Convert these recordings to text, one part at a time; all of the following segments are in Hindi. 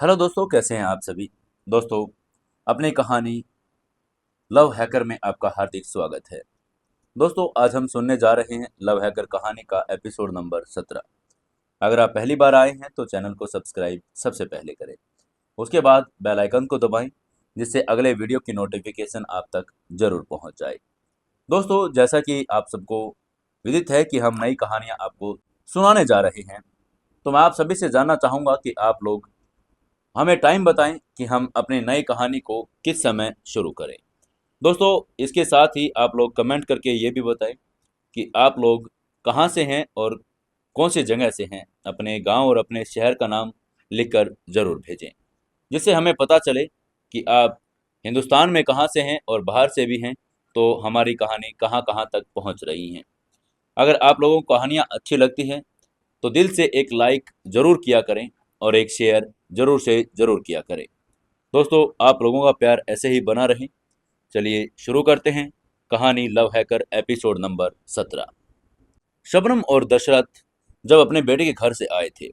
हेलो दोस्तों, कैसे हैं आप सभी। दोस्तों, अपनी कहानी लव हैकर में आपका हार्दिक स्वागत है। दोस्तों, आज हम सुनने जा रहे हैं लव हैकर कहानी का एपिसोड नंबर 17। अगर आप पहली बार आए हैं तो चैनल को सब्सक्राइब सबसे पहले करें। उसके बाद बेल आइकन को दबाएं, जिससे अगले वीडियो की नोटिफिकेशन आप तक जरूर पहुंच जाए। दोस्तों, जैसा कि आप सबको विदित है कि हम नई कहानियां आपको सुनाने जा रहे हैं, तो मैं आप सभी से जानना चाहूँगा कि आप लोग हमें टाइम बताएं कि हम अपनी नई कहानी को किस समय शुरू करें। दोस्तों, इसके साथ ही आप लोग कमेंट करके ये भी बताएं कि आप लोग कहाँ से हैं और कौन सी जगह से हैं। अपने गांव और अपने शहर का नाम लिखकर ज़रूर भेजें, जिससे हमें पता चले कि आप हिंदुस्तान में कहाँ से हैं और बाहर से भी हैं, तो हमारी कहानी कहाँ कहाँ तक पहुँच रही हैं। अगर आप लोगों को कहानियाँ अच्छी लगती हैं तो दिल से एक लाइक ज़रूर किया करें और एक शेयर ज़रूर से ज़रूर किया करें। दोस्तों, आप लोगों का प्यार ऐसे ही बना रहे। चलिए शुरू करते हैं कहानी love hacker episode number 17। Shabnam और दशरथ जब अपने बेटे के घर से आए थे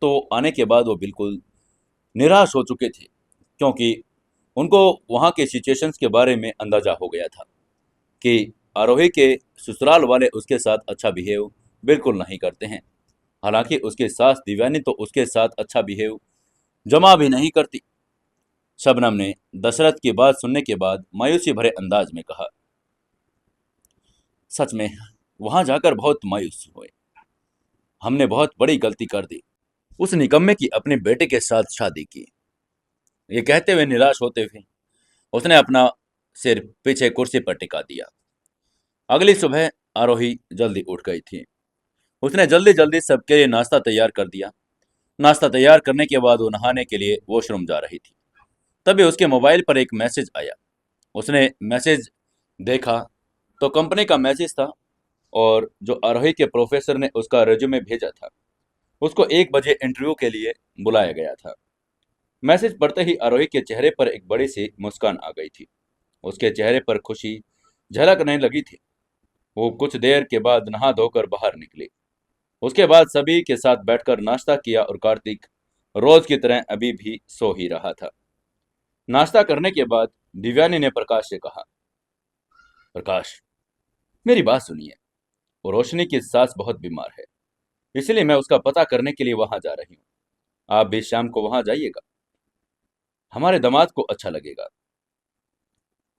तो आने के बाद वो बिल्कुल निराश हो चुके थे, क्योंकि उनको वहाँ के सिचुएशंस के बारे में अंदाज़ा हो गया था कि आरोही के ससुराल वाले उसके साथ अच्छा बिहेव बिल्कुल नहीं करते हैं। हालांकि उसकी सास दिव्यानी तो उसके साथ अच्छा बिहेव जमा भी नहीं करती। शबनम ने दशरथ की बात सुनने के बाद मायूसी भरे अंदाज में कहा, सच में वहां जाकर बहुत मायूस हुए। हमने बहुत बड़ी गलती कर दी। उस निकम्मे की अपने बेटे के साथ शादी की। ये कहते हुए निराश होते हुए उसने अपना सिर पीछे कुर्सी पर टिका दिया। अगली सुबह आरोही जल्दी उठ गई थी। उसने जल्दी जल्दी सबके लिए नाश्ता तैयार कर दिया। नाश्ता तैयार करने के बाद वो नहाने के लिए वॉशरूम जा रही थी। तभी उसके मोबाइल पर एक मैसेज आया। उसने मैसेज देखा तो कंपनी का मैसेज था, और जो आरोही के प्रोफेसर ने उसका रेज्यूमे भेजा था, उसको 1 बजे इंटरव्यू के लिए बुलाया गया था। मैसेज पढ़ते ही आरोही के चेहरे पर एक बड़ी सी मुस्कान आ गई थी। उसके चेहरे पर खुशी झलकने लगी थी। वो कुछ देर के बाद नहा धोकर बाहर निकली। उसके बाद सभी के साथ बैठकर नाश्ता किया और कार्तिक रोज की तरह अभी भी सो ही रहा था। नाश्ता करने के बाद दिव्यानी ने प्रकाश से कहा, प्रकाश, मेरी बात सुनिए। वो रोशनी की सास बहुत बीमार है, इसलिए मैं उसका पता करने के लिए वहां जा रही हूँ। आप भी शाम को वहां जाइएगा, हमारे दामाद को अच्छा लगेगा।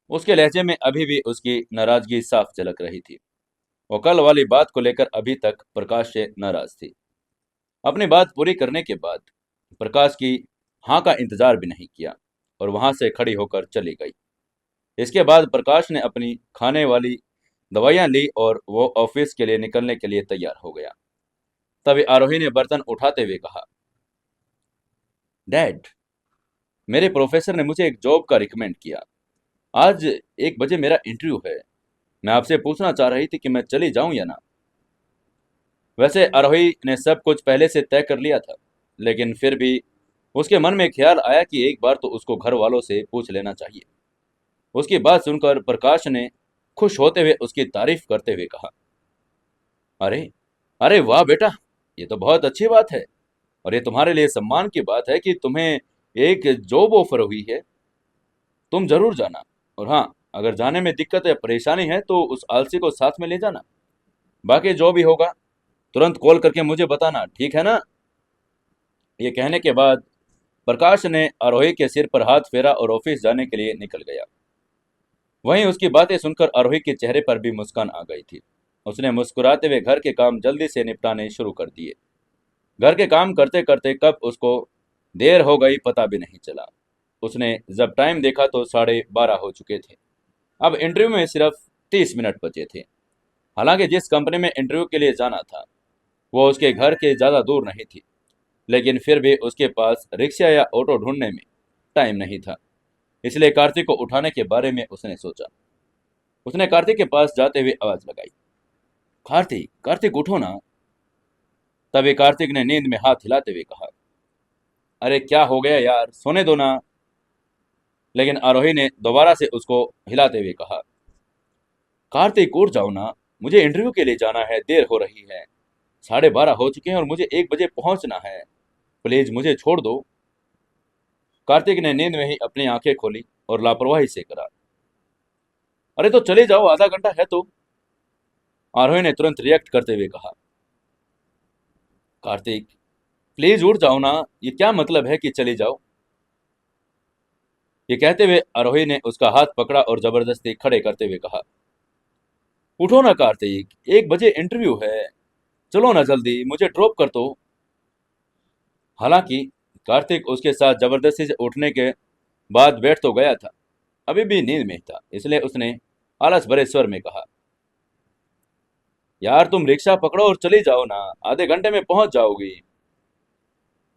उसके लहजे में अभी भी उसकी नाराजगी साफ झलक रही थी। वो कल वाली बात को लेकर अभी तक प्रकाश से नाराज थी। अपनी बात पूरी करने के बाद प्रकाश की हाँ का इंतजार भी नहीं किया और वहां से खड़ी होकर चली गई। इसके बाद प्रकाश ने अपनी खाने वाली दवाइयां ली और वो ऑफिस के लिए निकलने के लिए तैयार हो गया। तभी आरोही ने बर्तन उठाते हुए कहा, डैड, मेरे प्रोफेसर ने मुझे एक जॉब का रिकमेंड किया। आज 1 बजे मेरा इंटरव्यू है। मैं आपसे पूछना चाह रही थी कि मैं चली जाऊं या ना। वैसे आरोही ने सब कुछ पहले से तय कर लिया था, लेकिन फिर भी उसके मन में ख्याल आया कि एक बार तो उसको घर वालों से पूछ लेना चाहिए। उसकी बात सुनकर प्रकाश ने खुश होते हुए उसकी तारीफ करते हुए कहा, अरे अरे वाह बेटा, ये तो बहुत अच्छी बात है। और ये तुम्हारे लिए सम्मान की बात है कि तुम्हें एक जॉब ऑफर हुई है। तुम जरूर जाना। और हाँ, अगर जाने में दिक्कत या परेशानी है तो उस आलसी को साथ में ले जाना। बाकी जो भी होगा तुरंत कॉल करके मुझे बताना, ठीक है ना। ये कहने के बाद प्रकाश ने आरोही के सिर पर हाथ फेरा और ऑफिस जाने के लिए निकल गया। वहीं उसकी बातें सुनकर आरोही के चेहरे पर भी मुस्कान आ गई थी। उसने मुस्कुराते हुए घर के काम जल्दी से निपटाने शुरू कर दिए। घर के काम करते करते कब उसको देर हो गई पता भी नहीं चला। उसने जब टाइम देखा तो 12:30 हो चुके थे। अब इंटरव्यू में सिर्फ 30 मिनट बचे थे। हालांकि जिस कंपनी में इंटरव्यू के लिए जाना था वो उसके घर के ज़्यादा दूर नहीं थी, लेकिन फिर भी उसके पास रिक्शा या ऑटो ढूंढने में टाइम नहीं था। इसलिए कार्तिक को उठाने के बारे में उसने सोचा। उसने कार्तिक के पास जाते हुए आवाज लगाई, कार्तिक कार्तिक उठो ना। तभी कार्तिक ने नींद में हाथ हिलाते हुए कहा, अरे क्या हो गया यार, सोने दो ना। लेकिन आरोही ने दोबारा से उसको हिलाते हुए कहा, कार्तिक उठ जाओ ना, मुझे इंटरव्यू के लिए जाना है, देर हो रही है। 12:30 हो चुके हैं और मुझे 1 बजे पहुंचना है। प्लीज मुझे छोड़ दो। कार्तिक ने नींद में ही अपनी आंखें खोली और लापरवाही से करा, अरे तो चले जाओ, आधा घंटा है तो। आरोही ने तुरंत रिएक्ट करते हुए कहा, कार्तिक प्लीज उठ जाओ ना, ये क्या मतलब है कि चले जाओ। ये कहते हुए आरोही ने उसका हाथ पकड़ा और जबरदस्ती खड़े करते हुए कहा, उठो ना कार्तिक, 1 बजे इंटरव्यू है, चलो ना जल्दी, मुझे ड्रॉप कर दो। हालांकि कार्तिक उसके साथ जबरदस्ती से उठने के बाद बैठ तो गया था, अभी भी नींद में था, इसलिए उसने आलस भरे स्वर में कहा, यार तुम रिक्शा पकड़ो और चली जाओ ना, आधे घंटे में पहुंच जाओगी।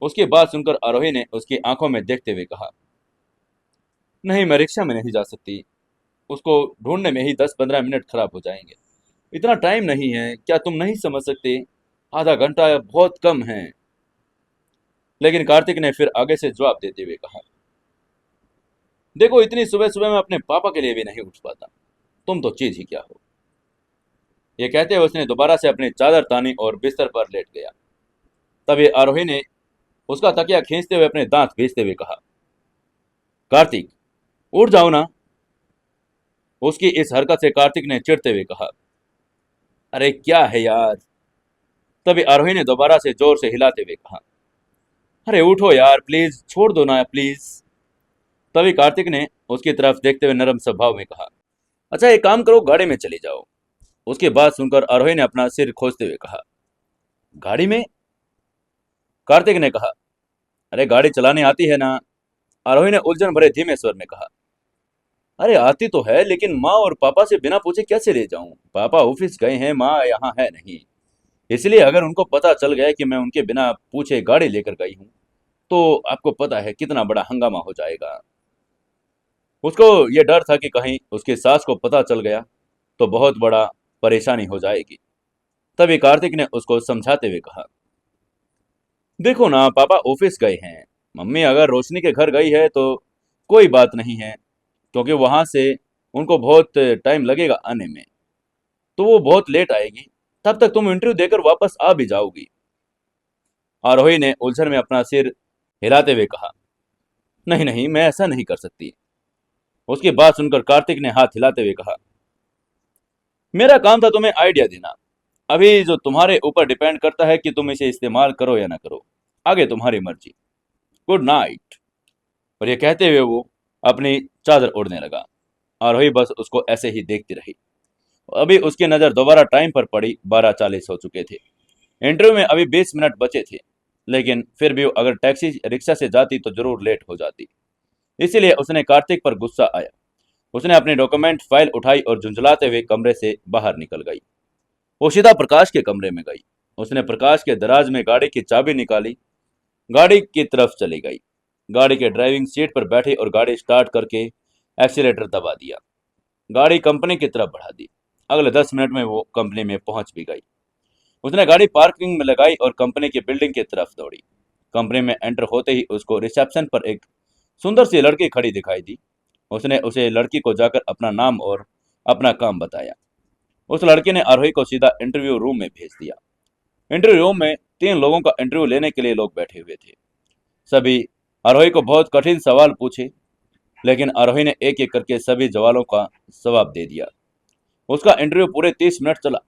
उसकी बात सुनकर आरोही ने उसकी आंखों में देखते हुए कहा, नहीं मैं रिक्शा में नहीं जा सकती, उसको ढूंढने में ही 10-15 मिनट खराब हो जाएंगे, इतना टाइम नहीं है, क्या तुम नहीं समझ सकते, आधा घंटा बहुत कम है। लेकिन कार्तिक ने फिर आगे से जवाब देते हुए कहा, देखो इतनी सुबह सुबह मैं अपने पापा के लिए भी नहीं उठ पाता, तुम तो चीज ही क्या हो। ये कहते हुए उसने दोबारा से अपनी चादर तानी और बिस्तर पर लेट गया। तभी आरोही ने उसका तकिया खींचते हुए अपने दांत भींचते हुए कहा, कार्तिक उठ जाओ ना। उसकी इस हरकत से कार्तिक ने चिढ़ते हुए कहा, अरे क्या है यार। तभी आरोही ने दोबारा से जोर से हिलाते हुए कहा, अरे उठो यार प्लीज, छोड़ दो ना प्लीज। तभी कार्तिक ने उसकी तरफ देखते हुए नरम स्वभाव में कहा, अच्छा एक काम करो, गाड़ी में चली जाओ। उसकी बात सुनकर आरोही ने अपना सिर खोजते हुए कहा, गाड़ी में? कार्तिक ने कहा, अरे गाड़ी चलाने आती है ना। आरोही ने उलझन भरे धीमे स्वर में कहा, अरे आती तो है, लेकिन माँ और पापा से बिना पूछे कैसे ले जाऊं, पापा ऑफिस गए हैं, माँ यहाँ है नहीं, इसलिए अगर उनको पता चल गया कि मैं उनके बिना पूछे गाड़ी लेकर गई हूँ तो आपको पता है कितना बड़ा हंगामा हो जाएगा। उसको ये डर था कि कहीं उसकी सास को पता चल गया तो बहुत बड़ा परेशानी हो जाएगी। तभी कार्तिक ने उसको समझाते हुए कहा, देखो ना पापा ऑफिस गए हैं, मम्मी अगर रोशनी के घर गई है तो कोई बात नहीं है, क्योंकि वहां से उनको बहुत टाइम लगेगा आने में, तो वो बहुत लेट आएगी, तब तक तुम इंटरव्यू देकर वापस आ भी जाओगी। आरोही ने उलझन में अपना सिर हिलाते हुए कहा, नहीं नहीं मैं ऐसा नहीं कर सकती। उसकी बात सुनकर कार्तिक ने हाथ हिलाते हुए कहा, मेरा काम था तुम्हें आइडिया देना, अभी जो तुम्हारे ऊपर डिपेंड करता है कि तुम इसे इस्तेमाल करो या ना करो, आगे तुम्हारी मर्जी, गुड नाइट। और ये कहते हुए वो अपनी चादर ओढ़ने लगा। आरोही बस उसको ऐसे ही देखती रही। अभी उसकी नजर दोबारा टाइम पर पड़ी, 12:40 हो चुके थे। इंटरव्यू में अभी 20 मिनट बचे थे, लेकिन फिर भी अगर टैक्सी रिक्शा से जाती तो जरूर लेट हो जाती, इसीलिए उसने कार्तिक पर गुस्सा आया। उसने अपनी डॉक्यूमेंट फाइल उठाई और झुंझलाते हुए कमरे से बाहर निकल गई। वो सीधा प्रकाश के कमरे में गई। उसने प्रकाश के दराज में गाड़ी की चाबी निकाली, गाड़ी की तरफ चली गई, गाड़ी के ड्राइविंग सीट पर बैठी और गाड़ी स्टार्ट करके एक्सीलेटर दबा दिया। गाड़ी कंपनी की तरफ बढ़ा दी। अगले 10 मिनट में वो कंपनी में पहुंच भी गई। उसने गाड़ी पार्किंग में लगाई और कंपनी की बिल्डिंग की तरफ दौड़ी। कंपनी में एंटर होते ही उसको रिसेप्शन पर एक सुंदर सी लड़की खड़ी दिखाई दी। उसने उसे लड़की को जाकर अपना नाम और अपना काम बताया। उस लड़की ने आरोही को सीधा इंटरव्यू रूम में भेज दिया। इंटरव्यू रूम में 3 लोगों का इंटरव्यू लेने के लिए लोग बैठे हुए थे। सभी आरोही को बहुत कठिन सवाल पूछे, लेकिन आरोही ने एक एक करके सभी सवालों का जवाब दे दिया। उसका इंटरव्यू पूरे 30 मिनट चला।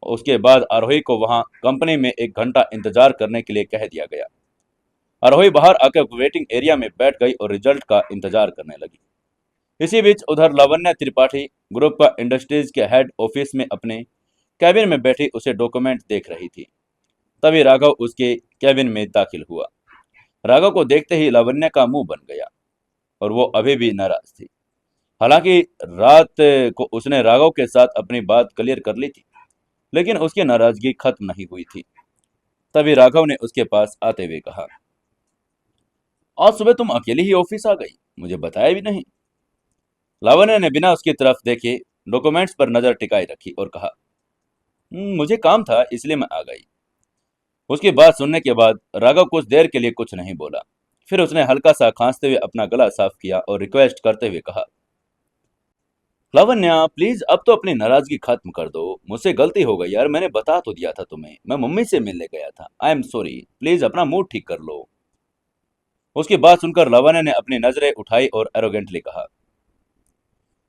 उसके बाद आरोही को वहां कंपनी में 1 घंटा इंतजार करने के लिए कह दिया गया। आरोही बाहर आकर वेटिंग एरिया में बैठ गई और रिजल्ट का इंतजार करने लगी। इसी बीच उधर लावण्य त्रिपाठी ग्रुप का इंडस्ट्रीज के हेड ऑफिस में अपने कैबिन में बैठी उसे डॉक्यूमेंट देख रही थी। तभी राघव उसके कैबिन में दाखिल हुआ। राघव को देखते ही लावण्य का मुंह बन गया और वो अभी भी नाराज थी। हालांकि रात को उसने राघव के साथ अपनी बात क्लियर कर ली थी, लेकिन उसकी नाराजगी खत्म नहीं हुई थी। तभी राघव ने उसके पास आते हुए कहा, आज सुबह तुम अकेली ही ऑफिस आ गई, मुझे बताया भी नहीं। लावण्य ने बिना उसकी तरफ देखे डॉक्यूमेंट्स पर नजर टिकाई रखी और कहा, मुझे काम था इसलिए मैं आ गई। उसकी बात सुनने के बाद राघव कुछ देर के लिए कुछ नहीं बोला। फिर उसने हल्का सा खांसते हुए अपना गला साफ किया और रिक्वेस्ट करते हुए कहा, लावण्या प्लीज अब तो अपनी नाराजगी खत्म कर दो, मुझसे गलती हो गई यार, मैंने बता तो दिया था तुम्हें, मैं मम्मी से मिलने गया था, आई एम सॉरी, प्लीज अपना मूड ठीक कर लो। उसकी बात सुनकर लावण्य ने अपनी नजरें उठाई और एरोगेंटली कहा,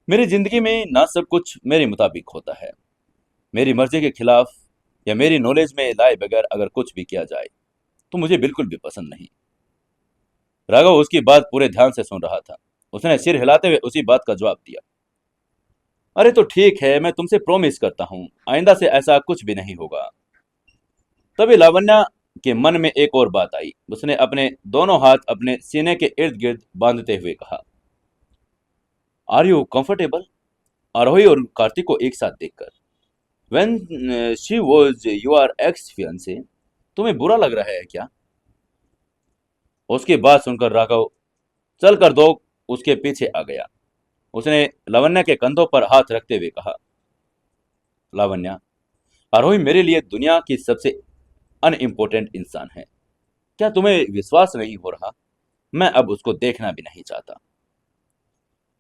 मेरी जिंदगी में ना सब कुछ मेरे मुताबिक होता है। मेरी मर्जी के खिलाफ या मेरी नॉलेज में लाए बगैर अगर कुछ भी किया जाए तो मुझे बिल्कुल भी पसंद नहीं। राघव उसकी बात पूरे ध्यान से सुन रहा था। उसने सिर हिलाते हुए उसी बात का जवाब दिया, अरे तो ठीक है, मैं तुमसे प्रॉमिस करता हूं आइंदा से ऐसा कुछ भी नहीं होगा। तभी लावण्य के मन में एक और बात आई। उसने अपने दोनों हाथ अपने सीने के इर्द गिर्द बांधते हुए कहा, आर यू कंफर्टेबल? आरोही और कार्तिक को एक साथ देखकर, when she was your ex fiancee, तुम्हें बुरा लग रहा है क्या? उसकी बात सुनकर राघव चलकर दो उसके पीछे आ गया। उसने लावण्य के कंधों पर हाथ रखते हुए कहा, लावण्य, आरोही मेरे लिए दुनिया की सबसे अनइम्पोर्टेंट इंसान है। क्या तुम्हें विश्वास नहीं हो रहा? मैं अब उसको देखना भी नहीं चाहता।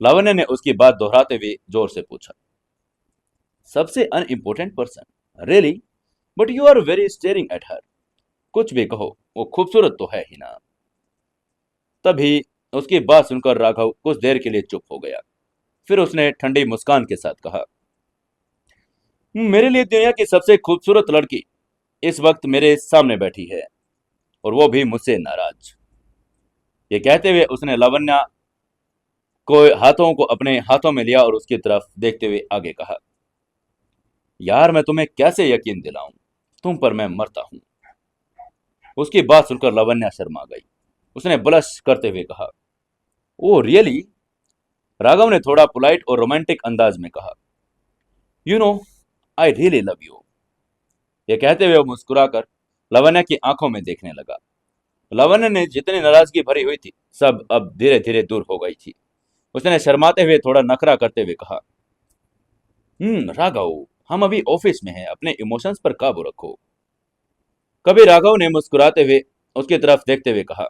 लावण्य ने उसकी बात दोहराते हुए जोर से पूछा, सबसे unimportant person? Really? But you are very staring at her. कुछ भी कहो, वो खूबसूरत तो है ही ना। तभी उसकी बात सुनकर राघव कुछ देर के लिए चुप हो गया। फिर उसने ठंडी मुस्कान के साथ कहा, मेरे लिए दुनिया की सबसे खूबसूरत लड़की इस वक्त मेरे सामने बैठी है, और वो भी मुझसे नाराज। ये कहते हुए उसने लावण्य को हाथों को अपने हाथों में लिया और उसकी तरफ देखते हुए आगे कहा, यार मैं तुम्हें कैसे यकीन दिलाऊं, तुम पर मैं मरता हूं। उसकी बात सुनकर लावण्य शर्मा गई। उसने ब्लश करते हुए कहा, ओ रियली? राघव ने थोड़ा पोलाइट और रोमांटिक अंदाज में कहा, you know I really love you. ये कहते हुए वो मुस्कुराकर लावण्य की आंखों में देखने लगा। लावण्य ने जितनी नाराजगी भरी हुई थी सब अब धीरे धीरे दूर हो गई थी। उसने शर्माते हुए थोड़ा नखरा करते हुए कहा, राघव, हम अभी ऑफिस में हैं, अपने इमोशंस पर काबू रखो। कभी राघव ने मुस्कुराते हुए उसकी तरफ देखते हुए कहा,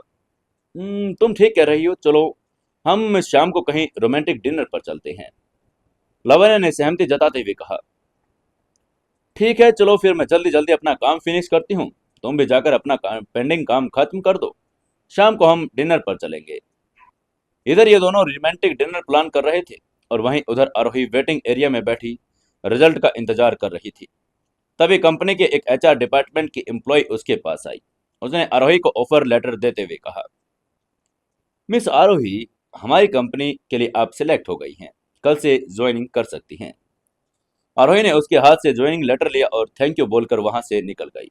तुम ठीक कह रही हो, चलो हम शाम को कहीं रोमांटिक डिनर पर चलते हैं। लावण्य ने सहमति जताते हुए कहा, ठीक है, चलो फिर मैं जल्दी जल्दी अपना काम फिनिश करती हूँ, तुम भी जाकर अपना पेंडिंग काम खत्म कर दो, शाम को हम डिनर पर चलेंगे। इधर ये दोनों रोमांटिक डिनर प्लान कर रहे थे और वहीं उधर आरोही वेटिंग एरिया में बैठी रिजल्ट का इंतजार कर रही थी। तभी कंपनी के एक एचआर डिपार्टमेंट की एम्प्लॉय उसके पास आई। उसने आरोही को ऑफर लेटर देते हुए कहा, मिस आरोही, हमारी कंपनी के लिए आप सिलेक्ट हो गई हैं, कल से ज्वाइनिंग कर सकती हैं। आरोही ने उसके हाथ से ज्वाइनिंग लेटर लिया और थैंक यू बोलकर वहां से निकल गई।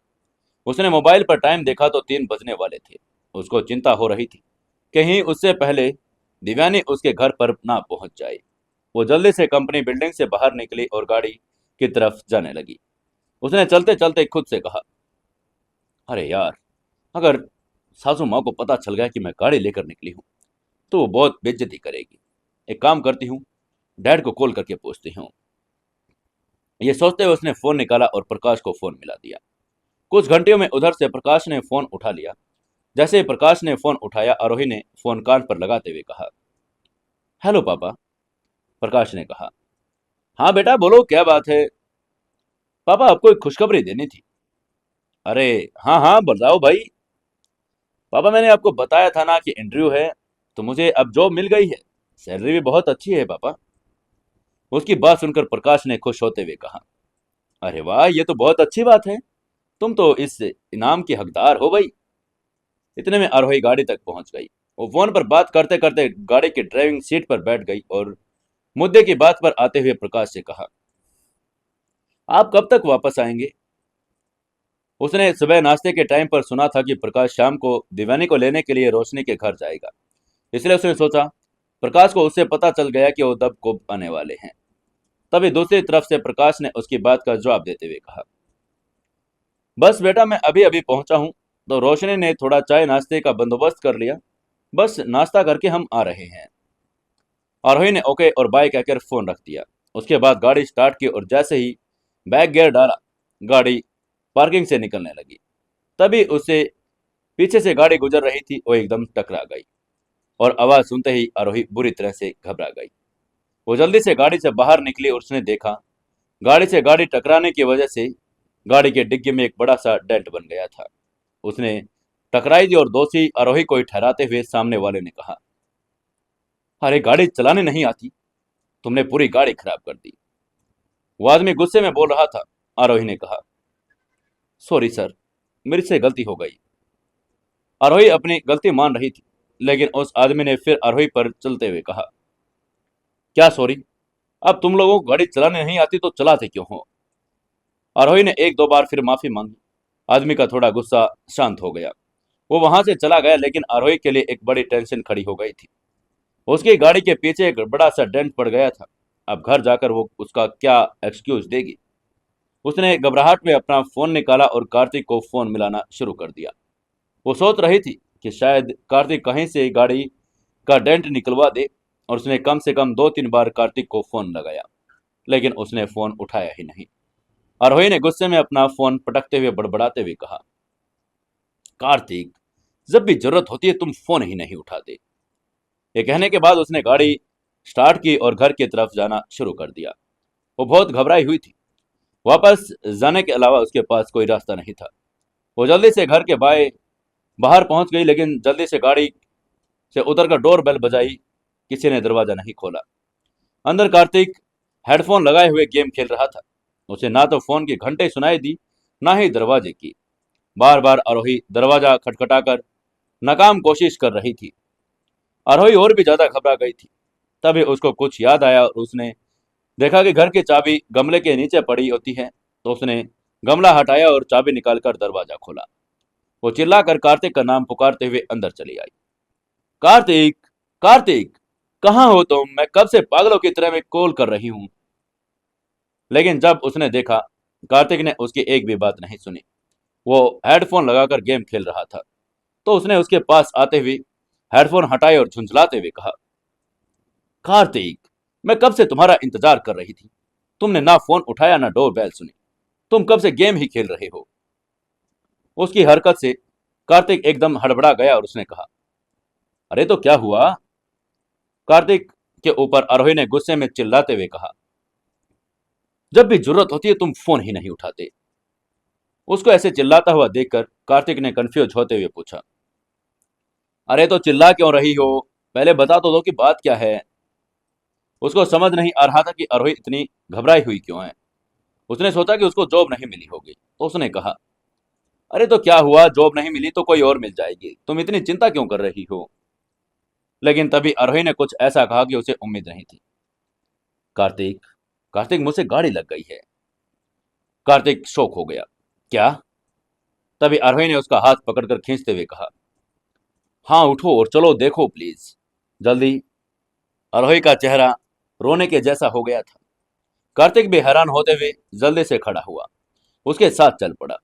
उसने मोबाइल पर टाइम देखा तो 3 बजने वाले थे। उसको चिंता हो रही थी कहीं उससे पहले दिव्यानी उसके घर पर ना पहुंच जाए। वो जल्दी से कंपनी बिल्डिंग से बाहर निकली और गाड़ी की तरफ जाने लगी। उसने चलते चलते खुद से कहा, अरे यार, अगर सासू माँ को पता चल गया कि मैं गाड़ी लेकर निकली हूँ तो वो बहुत बेइज्जती करेगी। एक काम करती हूँ, डैड को कॉल करके पूछती हूँ। ये सोचते हुए उसने फोन निकाला और प्रकाश को फोन मिला दिया। कुछ घंटियों में उधर से प्रकाश ने फोन उठा लिया। जैसे ही प्रकाश ने फोन उठाया, आरोही ने फोन कान पर लगाते हुए कहा, हेलो पापा। प्रकाश ने कहा, हाँ बेटा बोलो, क्या बात है? पापा, आपको एक खुशखबरी देनी थी। अरे हाँ हाँ बताओ भाई। पापा, मैंने आपको बताया था ना कि इंटरव्यू है, तो मुझे अब जॉब मिल गई है, सैलरी भी बहुत अच्छी है पापा। उसकी बात सुनकर प्रकाश ने खुश होते हुए कहा, अरे वाह, ये तो बहुत अच्छी बात है, तुम तो इस इनाम की हकदार हो भाई। इतने में आरोही गाड़ी तक पहुंच गई। वो फोन पर बात करते करते गाड़ी की ड्राइविंग सीट पर बैठ गई और मुद्दे की बात पर आते हुए प्रकाश से कहा, आप कब तक वापस आएंगे? उसने सुबह नाश्ते के टाइम पर सुना था कि प्रकाश शाम को दीवानी को लेने के लिए रोशनी के घर जाएगा, इसलिए उसने सोचा प्रकाश को उससे पता चल गया कि वो दब को आने वाले हैं। तभी दूसरी तरफ से प्रकाश ने उसकी बात का जवाब देते हुए कहा, बस बेटा, मैं अभी अभी पहुंचा हूं, तो रोशनी ने थोड़ा चाय नाश्ते का बंदोबस्त कर लिया, बस नाश्ता करके हम आ रहे हैं। आरोही ने ओके और बाय कहकर फोन रख दिया। उसके बाद गाड़ी स्टार्ट की और जैसे ही बैक गियर डाला, गाड़ी पार्किंग से निकलने लगी। तभी उससे पीछे से गाड़ी गुजर रही थी, वो एकदम टकरा गई और आवाज सुनते ही आरोही बुरी तरह से घबरा गई। वो जल्दी से गाड़ी से बाहर निकली और उसने देखा गाड़ी से गाड़ी टकराने की वजह से गाड़ी के डिग्गी में एक बड़ा सा डेंट बन गया था। उसने टकराई दी और दोषी आरोही को ही ठहराते हुए सामने वाले ने कहा, अरे गाड़ी चलाने नहीं आती, तुमने पूरी गाड़ी खराब कर दी। वो आदमी गुस्से में बोल रहा था। आरोही ने कहा, सॉरी सर, मेरे से गलती हो गई। आरोही अपनी गलती मान रही थी, लेकिन उस आदमी ने फिर आरोही पर चलते हुए कहा, क्या सॉरी? अब तुम लोगों को गाड़ी चलाने नहीं आती तो चलाते क्यों हो? आरोही ने एक दो बार फिर माफी मांगी। आदमी का थोड़ा गुस्सा शांत हो गया। वो वहां से चला गया, लेकिन आरोही के लिए एक बड़ी टेंशन खड़ी हो गई थी। उसकी गाड़ी के पीछे एक बड़ा सा डेंट पड़ गया था। अब घर जाकर वो उसका क्या एक्सक्यूज देगी? उसने घबराहट में अपना फोन निकाला और कार्तिक को फोन मिलाना शुरू कर दिया। वो सोच रही थी कि शायद कार्तिक कहीं से गाड़ी का डेंट निकलवा दे, और उसने कम से कम 2-3 बार कार्तिक को फोन लगाया, लेकिन उसने फोन उठाया ही नहीं। आरोही ने गुस्से में अपना फोन पटकते हुए बड़बड़ाते हुए कहा, कार्तिक, जब भी जरूरत होती है तुम फोन ही नहीं उठाते। ये कहने के बाद उसने गाड़ी स्टार्ट की और घर की तरफ जाना शुरू कर दिया। वो बहुत घबराई हुई थी। वापस जाने के अलावा उसके पास कोई रास्ता नहीं था। वो जल्दी से घर के बाहर पहुंच गई, लेकिन जल्दी से गाड़ी से उतरकर डोर बेल बजाई। किसी ने दरवाजा नहीं खोला। अंदर कार्तिक हेडफोन लगाए हुए गेम खेल रहा था। उसे ना तो फोन की घंटे सुनाई दी, ना ही दरवाजे की। बार बार आरोही दरवाजा खटखटाकर नाकाम कोशिश कर रही थी। आरोही और भी ज्यादा घबरा गई थी। तभी उसको कुछ याद आया और उसने देखा कि घर की चाबी गमले के नीचे पड़ी होती है। तो उसने गमला हटाया और चाबी निकालकर दरवाजा खोला। वो चिल्लाकर कार्तिक का नाम पुकारते हुए अंदर चली आई। कार्तिक, कार्तिक, कहाँ हो तुम? मैं कब से पागलों की तरह मैं कॉल कर रही हूँ। लेकिन जब उसने देखा, कार्तिक ने उसकी एक भी बात नहीं सुनी। वो हेडफोन लगाकर गेम खेल रहा था। तो उसने उसके पास आते हुए हेडफोन हटाए और झुंझलाते हुए कहा, कार्तिक, मैं कब से तुम्हारा इंतजार कर रही थी। तुमने ना फोन उठाया ना डोर बेल सुनी। तुम कब से गेम ही खेल रहे हो? उसकी हरकत से कार्तिक एकदम हड़बड़ा गया और उसने कहा, अरे तो क्या हुआ? कार्तिक के ऊपर आरोही ने गुस्से में चिल्लाते हुए कहा, जब भी जरूरत होती है तुम फोन ही नहीं उठाते। उसको ऐसे चिल्लाता हुआ देखकर कार्तिक ने कंफ्यूज होते हुए पूछा, अरे तो चिल्ला क्यों रही हो? पहले बता तो दो कि बात क्या है। उसको समझ नहीं आ रहा था कि आरोही इतनी घबराई हुई क्यों है। उसने सोचा कि उसको जॉब नहीं मिली होगी, तो उसने कहा, अरे तो क्या हुआ, जॉब नहीं मिली तो कोई और मिल जाएगी, तुम इतनी चिंता क्यों कर रही हो? लेकिन तभी आरोही ने कुछ ऐसा कहा कि उसे उम्मीद नहीं थी। कार्तिक, कार्तिक, मुझसे गाड़ी लग गई है। कार्तिक शॉक हो गया। क्या? तभी आरोही ने उसका हाथ पकड़कर खींचते हुए कहा, हाँ उठो और चलो देखो प्लीज, जल्दी। आरोही का चेहरा रोने के जैसा हो गया था। कार्तिक भी हैरान होते हुए जल्दी से खड़ा हुआ, उसके साथ चल पड़ा।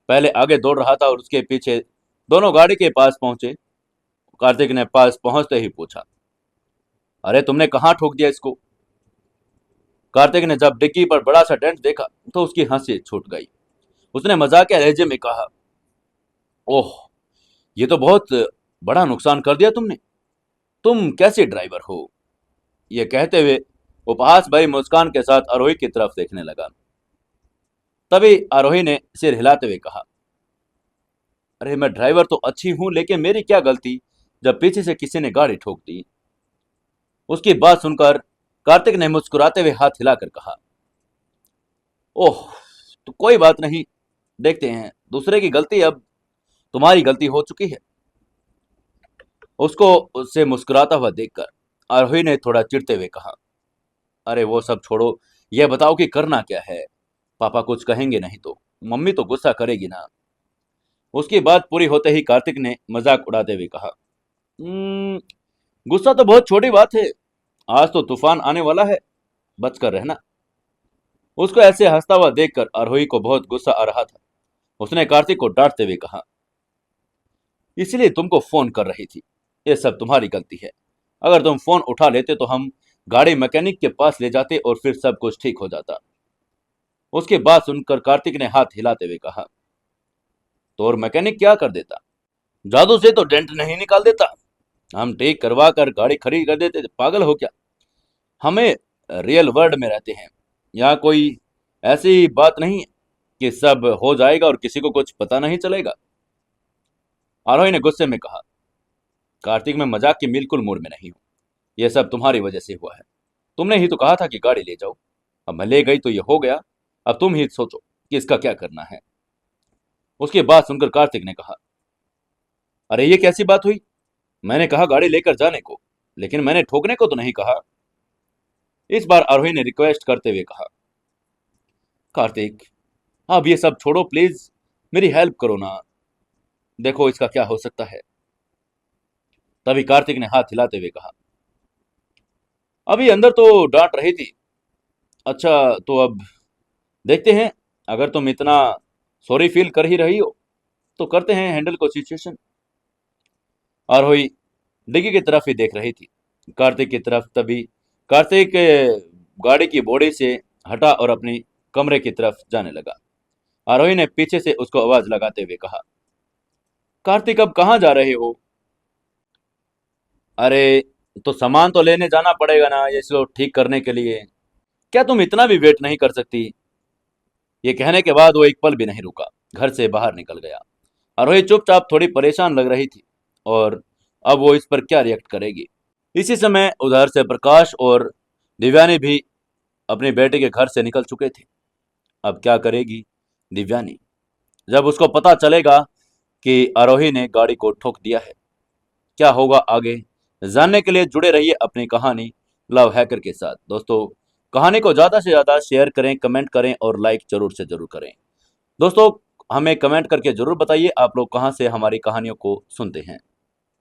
पहले आगे दौड़ रहा था और उसके पीछे दोनों गाड़ी के पास पहुंचे। कार्तिक ने पास पहुंचते ही पूछा, अरे तुमने कहाँ ठोक दिया इसको? कार्तिक ने जब डिक्की पर बड़ा सा डेंट देखा तो उसकी हंसी छूट गई। उसने मजाकिया लहजे में कहा, ओह, ये तो बहुत बड़ा नुकसान कर दिया तुमने। तुम कैसे ड्राइवर हो? यह कहते हुए उपहास भरी मुस्कान के साथ आरोही की तरफ देखने लगा। तभी आरोही ने सिर हिलाते हुए कहा, अरे मैं ड्राइवर तो अच्छी हूं, लेकिन मेरी क्या गलती जब पीछे से किसी ने गाड़ी ठोक दी। उसकी बात सुनकर कार्तिक ने मुस्कुराते हुए हाथ हिलाकर कहा, ओह, तो कोई बात नहीं, देखते हैं, दूसरे की गलती अब तुम्हारी गलती हो चुकी है। उसको उससे मुस्कुराता हुआ देखकर आरोही ने थोड़ा चिढ़ते हुए कहा, अरे वो सब छोड़ो, यह बताओ कि करना क्या है। पापा कुछ कहेंगे नहीं तो? मम्मी तो गुस्सा करेगी ना। उसकी बात पूरी होते ही कार्तिक ने मजाक उड़ाते हुए कहा, "हम्म, गुस्सा तो बहुत छोटी बात है, आज तो तूफान आने वाला है, बचकर रहना।" उसको ऐसे हंसता हुआ देखकर आरोही को बहुत गुस्सा आ रहा था। उसने कार्तिक को डांटते हुए कहा, इसलिए तुमको फोन कर रही थी, ये सब तुम्हारी गलती है। अगर तुम फोन उठा लेते तो हम गाड़ी मैकेनिक के पास ले जाते और फिर सब कुछ ठीक हो जाता। उसकी बात सुनकर कार्तिक ने हाथ हिलाते हुए कहा, तो और मैकेनिक क्या कर देता? जादू से तो डेंट नहीं निकाल देता, हम ठीक करवा कर गाड़ी खरीद कर देते। पागल हो क्या? हमें रियल वर्ल्ड में रहते हैं, यहाँ कोई ऐसी बात नहीं है कि सब हो जाएगा और किसी को कुछ पता नहीं चलेगा। आरोही ने गुस्से में कहा। कार्तिक, मैं मजाक के बिल्कुल मूड में नहीं हूँ। यह सब तुम्हारी वजह से हुआ है। तुमने ही तो कहा था कि गाड़ी ले जाओ। अब मैं ले गई तो ये हो गया। अब तुम ही सोचो कि इसका क्या करना है। उसकी बात सुनकर कार्तिक ने कहा, अरे ये कैसी बात हुई? मैंने कहा गाड़ी लेकर जाने को, लेकिन मैंने ठोकने को तो नहीं कहा। इस बार आरोही ने रिक्वेस्ट करते हुए कहा, कार्तिक, अब ये सब छोड़ो प्लीज, मेरी हेल्प करो ना। देखो इसका क्या हो सकता है। तभी कार्तिक ने हाथ हिलाते हुए कहा, अभी अंदर तो डांट रही थी। अच्छा, तो अब देखते हैं। अगर तुम इतना सॉरी फील कर ही रही हो तो करते हैं हैंडल को सिचुएशन। आरोही डिग्गी की तरफ ही देख रही थी, कार्तिक की तरफ। तभी कार्तिक गाड़ी की बॉडी से हटा और अपनी कमरे की तरफ जाने लगा। आरोही ने पीछे से उसको आवाज लगाते हुए कहा, कार्तिक अब कहाँ जा रहे हो? अरे, तो सामान तो लेने जाना पड़ेगा ना ये इसको ठीक करने के लिए। क्या तुम इतना भी वेट नहीं कर सकती? ये कहने के बाद वो एक पल भी नहीं रुका, घर से बाहर निकल गया। आरोही चुपचाप थोड़ी परेशान लग रही थी, और अब वो इस पर क्या रिएक्ट करेगी। इसी समय उधर से प्रकाश और दिव्यानी भी अपने बेटे के घर से निकल चुके थे। अब क्या करेगी दिव्यानी जब उसको पता चलेगा कि आरोही ने गाड़ी को ठोक दिया है? क्या होगा आगे, जानने के लिए जुड़े रहिए अपनी कहानी लव हैकर के साथ। दोस्तों, कहानी को ज़्यादा से ज़्यादा शेयर करें, कमेंट करें और लाइक जरूर से जरूर करें। दोस्तों, हमें कमेंट करके जरूर बताइए आप लोग कहाँ से हमारी कहानियों को सुनते हैं।